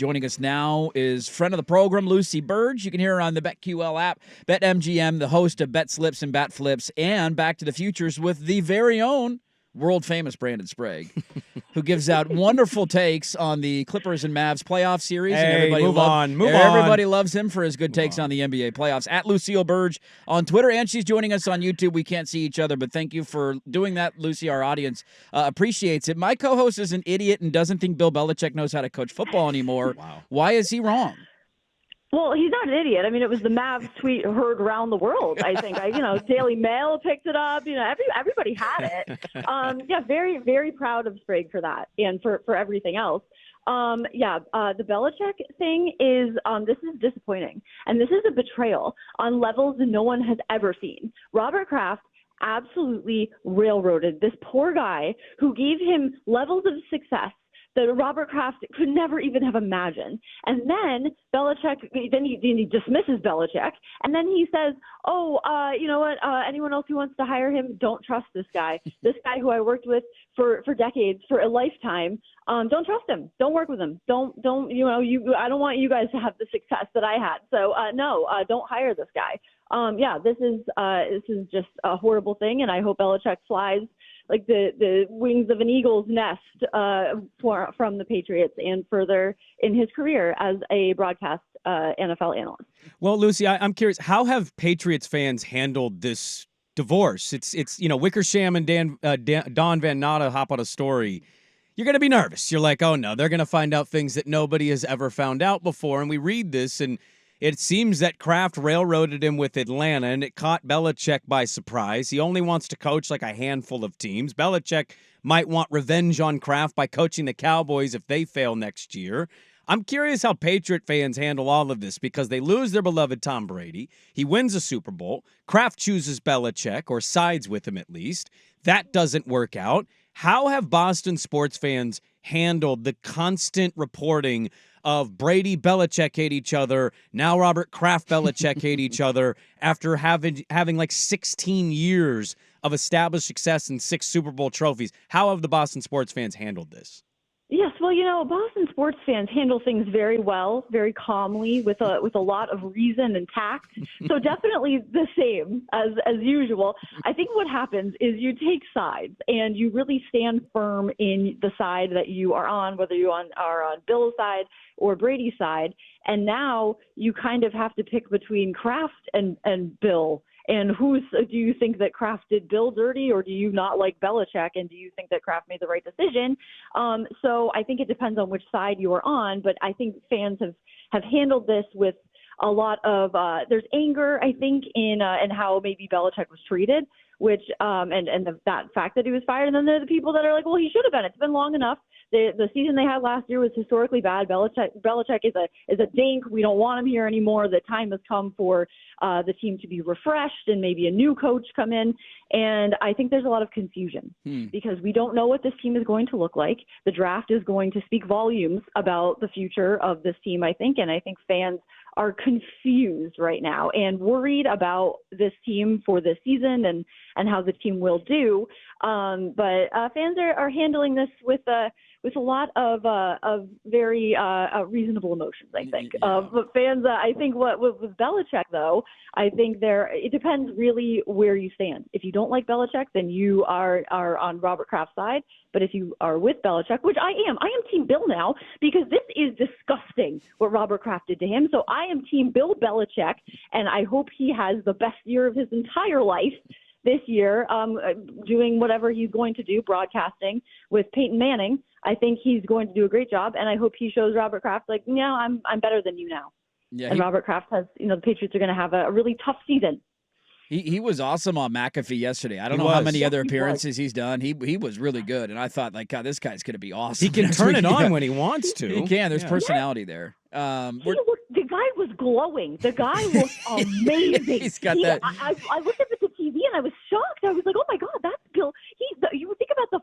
Joining us now is friend of the program, Lucy Burdge. You can hear her on the BetQL app, BetMGM, the host of Bet Slips and Bat Flips, and Back to the Futures with the very own world-famous Brandon Sprague, who gives out wonderful takes on the Clippers and Mavs playoff series. Hey, and everybody move on. Everybody loves him for his good takes on the NBA playoffs. At Lucille Burdge on Twitter, and she's joining us on YouTube. We can't see each other, but thank you for doing that, Lucy. Our audience appreciates it. My co-host is an idiot and doesn't think Bill Belichick knows how to coach football anymore. Wow. Why is he wrong? Well, he's not an idiot. I mean, it was the Mavs tweet heard around the world, I think. Daily Mail picked it up. Everybody had it. Very, very proud of Sprague for that and for everything else. The Belichick thing is this is disappointing. And this is a betrayal on levels no one has ever seen. Robert Kraft absolutely railroaded this poor guy who gave him levels of success that Robert Kraft could never even have imagined. And then Belichick, then he dismisses Belichick, and then he says, you know what, anyone else who wants to hire him, don't trust this guy. This guy who I worked with for decades, for a lifetime, don't trust him. Don't work with him. I don't want you guys to have the success that I had. So, don't hire this guy. This is just a horrible thing, and I hope Belichick flies like the wings of an eagle's nest from the Patriots and further in his career as a broadcast NFL analyst. Well, Lucy, I'm curious, how have Patriots fans handled this divorce? It's Wickersham and Don Van Natta hop on a story. You're going to be nervous. You're like, oh, no, they're going to find out things that nobody has ever found out before. And we read this, and it seems that Kraft railroaded him with Atlanta, and it caught Belichick by surprise. He only wants to coach like a handful of teams. Belichick might want revenge on Kraft by coaching the Cowboys if they fail next year. I'm curious how Patriot fans handle all of this because they lose their beloved Tom Brady. He wins a Super Bowl. Kraft chooses Belichick, or sides with him at least. That doesn't work out. How have Boston sports fans handled the constant reporting of Brady, Belichick hate each other, now Robert Kraft, Belichick hate each other, after having like 16 years of established success and 6 Super Bowl trophies? How have the Boston sports fans handled this? Yes, well, Boston sports fans handle things very well, very calmly, with a lot of reason and tact. So definitely the same as usual. I think what happens is you take sides and you really stand firm in the side that you are on, whether you are on Bill's side or Brady's side. And now you kind of have to pick between Kraft and Bill. And do you think that Kraft did Bill dirty, or do you not like Belichick, and do you think that Kraft made the right decision? So I think it depends on which side you are on, but I think fans have handled this with a lot of there's anger, I think, in how maybe Belichick was treated, which that fact that he was fired, and then there are the people that are like, well, he should have been. It's been long enough. The season they had last year was historically bad. Belichick is a dink. We don't want him here anymore. The time has come for the team to be refreshed and maybe a new coach come in. And I think there's a lot of confusion because we don't know what this team is going to look like. The draft is going to speak volumes about the future of this team, I think. And I think fans are confused right now and worried about this team for this season and how the team will do. But fans are handling this with a lot of very reasonable emotions, I think. Yeah. But fans, I think with Belichick, though, I think it depends really where you stand. If you don't like Belichick, then you are on Robert Kraft's side. But if you are with Belichick, which I am Team Bill now, because this is disgusting what Robert Kraft did to him. So I am Team Bill Belichick, and I hope he has the best year of his entire life this year, doing whatever he's going to do, broadcasting with Peyton Manning. I think he's going to do a great job, and I hope he shows Robert Kraft, like, no, I'm better than you now. Yeah, and Robert Kraft has, the Patriots are going to have a really tough season. He was awesome on McAfee yesterday. I don't know how many other appearances he's done. He was really good, and I thought, like, God, this guy's going to be awesome. He can turn it on when he wants to. He can. There's personality there. The guy was glowing. The guy was amazing. He's got that. I looked up at the TV and I was shocked. I was like, oh my God, that's Bill. You think about the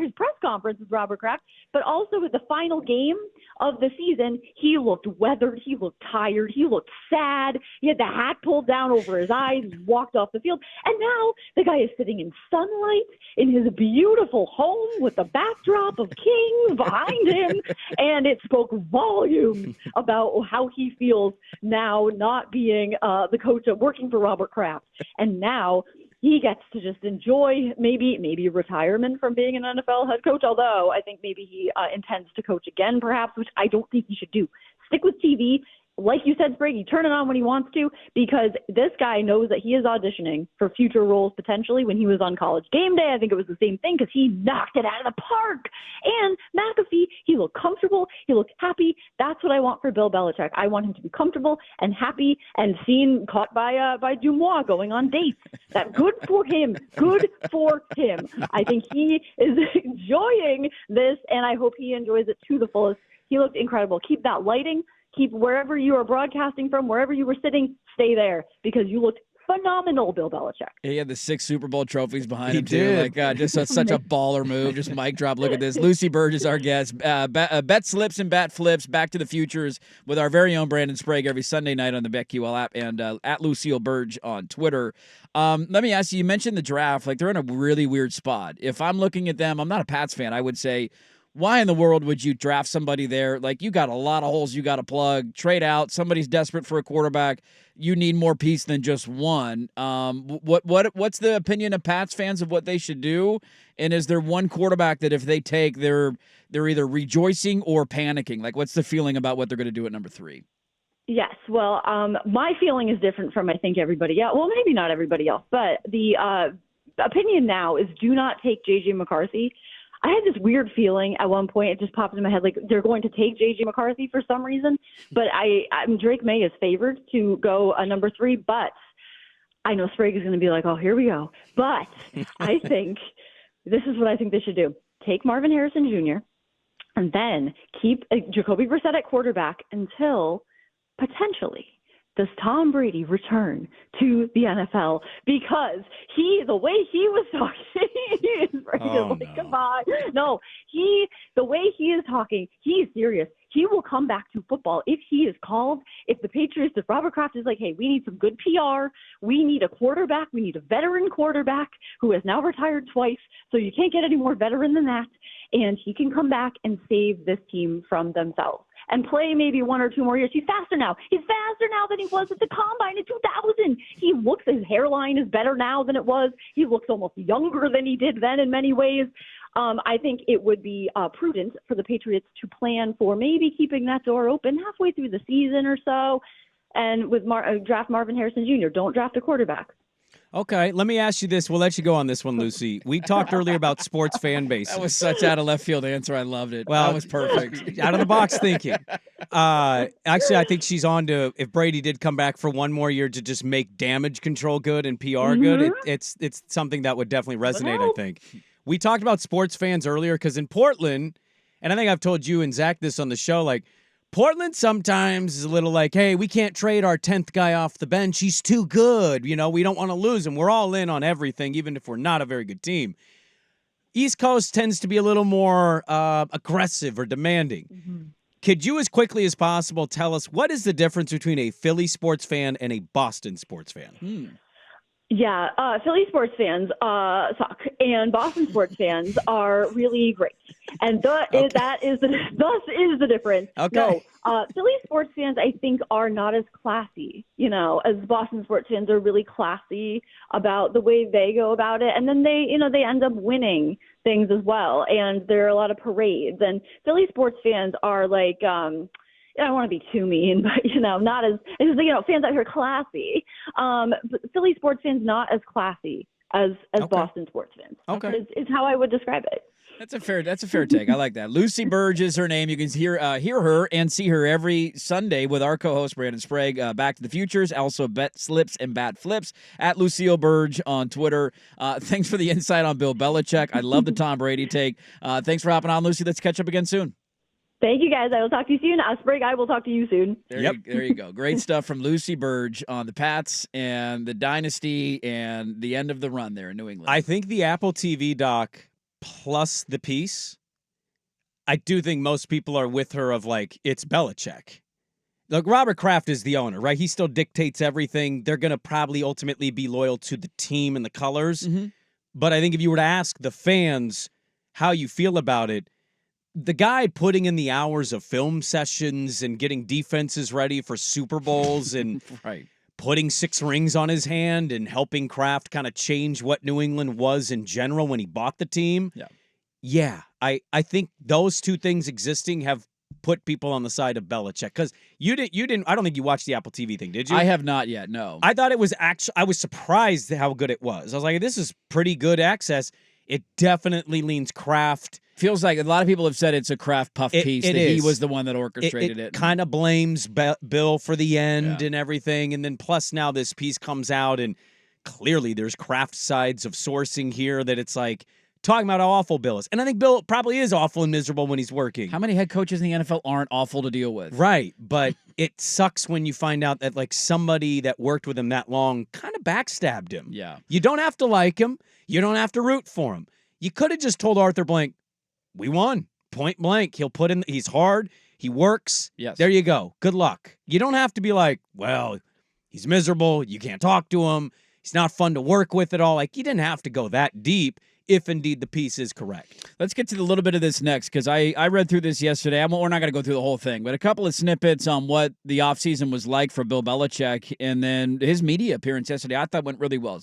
his press conference with Robert Kraft. but also with the final game of the season, he looked weathered. He looked tired. He looked sad. He had the hat pulled down over his eyes, walked off the field. And now the guy is sitting in sunlight in his beautiful home with the backdrop of Kings behind him. And it spoke volumes about how he feels now not being the coach of working for Robert Kraft. And now he gets to just enjoy maybe retirement from being an NFL head coach, although I think maybe he intends to coach again perhaps, which I don't think he should do. Stick with TV. Like you said, Sprague, you turn it on when he wants to, because this guy knows that he is auditioning for future roles potentially. When he was on College Game Day, I think it was the same thing because he knocked it out of the park. And McAfee, he looked comfortable. He looked happy. That's what I want for Bill Belichick. I want him to be comfortable and happy and seen caught by Dumois going on dates. That good for him. Good for him. I think he is enjoying this, and I hope he enjoys it to the fullest. He looked incredible. Keep that lighting. Keep wherever you are broadcasting from, wherever you were sitting, stay there because you looked phenomenal, Bill Belichick. He had the 6 Super Bowl trophies behind him, did. too. Like, just such a baller move. Just mic drop. Look at this. Lucy Burdge is our guest. Bet Slips and Bat Flips, Back to the Futures with our very own Brandon Sprague every Sunday night on the BetQL app and at Lucille Burdge on Twitter. Let me ask you, you mentioned the draft. Like, they're in a really weird spot. If I'm looking at them, I'm not a Pats fan. I would say, why in the world would you draft somebody there? Like, you got a lot of holes you got to plug. Trade out. Somebody's desperate for a quarterback. You need more piece than just one. What's the opinion of Pats fans of what they should do? And is there one quarterback that if they take, they're either rejoicing or panicking? Like, what's the feeling about what they're going to do at number 3? Yes. Well, my feeling is different from, I think, everybody else. Well, maybe not everybody else, but the opinion now is do not take J.J. McCarthy. I had this weird feeling at one point. It just popped in my head, like they're going to take J.J. McCarthy for some reason. But Drake May is favored to go number 3. But I know Sprague is going to be like, oh, here we go. But I think this is what I think they should do. Take Marvin Harrison Jr. and then keep Jacoby Brissett at quarterback until potentially does Tom Brady return to the NFL? Because the way he was talking, come on. No, the way he is talking, he is serious. He will come back to football if he is called. If the Patriots, if Robert Kraft is like, hey, we need some good PR. We need a quarterback. We need a veteran quarterback who has now retired twice. So you can't get any more veteran than that. And he can come back and save this team from themselves and play maybe 1 or 2 more years. He's faster now. He's faster now than he was at the Combine in 2000. His hairline is better now than it was. He looks almost younger than he did then in many ways. I think it would be prudent for the Patriots to plan for maybe keeping that door open halfway through the season or so. And with draft Marvin Harrison Jr., don't draft a quarterback. Okay, let me ask you this. We'll let you go on this one, Lucy. We talked earlier about sports fan bases. That was such out of left field answer. I loved it. Well, that was perfect. Out of the box thinking. Actually, I think she's on to, if Brady did come back for 1 more year to just make damage control good and PR good, it's something that would definitely resonate, I think. We talked about sports fans earlier because in Portland, and I think I've told you and Zach this on the show, like, Portland sometimes is a little like, hey, we can't trade our 10th guy off the bench. He's too good. We don't want to lose him. We're all in on everything, even if we're not a very good team. East Coast tends to be a little more aggressive or demanding. Mm-hmm. Could you, as quickly as possible, tell us what is the difference between a Philly sports fan and a Boston sports fan? Yeah, Philly sports fans suck, and Boston sports fans are really great, and thus is the difference. Okay. No, Philly sports fans, I think, are not as classy, as Boston sports fans are really classy about the way they go about it, and then they end up winning things as well, and there are a lot of parades, and Philly sports fans are like. I don't want to be too mean, but, not as fans out here classy. But Philly sports fans not as classy as Boston sports fans. Okay. Is how I would describe it. That's a fair take. I like that. Lucy Burdge is her name. You can hear her and see her every Sunday with our co-host Brandon Sprague. Back to the Futures, also Bet Slips and Bat Flips at Lucille Burdge on Twitter. Thanks for the insight on Bill Belichick. I love the Tom Brady take. Thanks for hopping on, Lucy. Let's catch up again soon. Thank you, guys. I will talk to you soon. Sprague, I will talk to you soon. There you go. Great stuff from Lucy Burdge on the Pats and the dynasty and the end of the run there in New England. I think the Apple TV doc plus the piece, I do think most people are with her of like, it's Belichick. Look, Robert Kraft is the owner, right? He still dictates everything. They're going to probably ultimately be loyal to the team and the colors. Mm-hmm. But I think if you were to ask the fans how you feel about it, the guy putting in the hours of film sessions and getting defenses ready for Super Bowls and right. putting 6 rings on his hand and helping Kraft kind of change what New England was in general when he bought the team. Yeah, I think those two things existing have put people on the side of Belichick, because you didn't. I don't think you watched the Apple TV thing, did you? I have not yet. No. I thought it was I was surprised at how good it was. I was like, this is pretty good access. It definitely leans Kraft. Feels like a lot of people have said it's a Kraft puff piece. It that is. He was the one that orchestrated it. It kind of blames Bill for the end and everything, and then plus now this piece comes out, and clearly there's Kraft sides of sourcing here that it's like, talking about how awful Bill is. And I think Bill probably is awful and miserable when he's working. How many head coaches in the NFL aren't awful to deal with? Right, but it sucks when you find out that like somebody that worked with him that long kind of backstabbed him. Yeah. You don't have to like him. You don't have to root for him. You could have just told Arthur Blank, we won. Point blank. He's hard. He works. Yes. There you go. Good luck. You don't have to be like, well, he's miserable. You can't talk to him. He's not fun to work with at all. Like, you didn't have to go that deep if indeed the piece is correct. Let's get to a little bit of this next, because I read through this yesterday. We're not going to go through the whole thing, but a couple of snippets on what the offseason was like for Bill Belichick, and then his media appearance yesterday I thought went really well.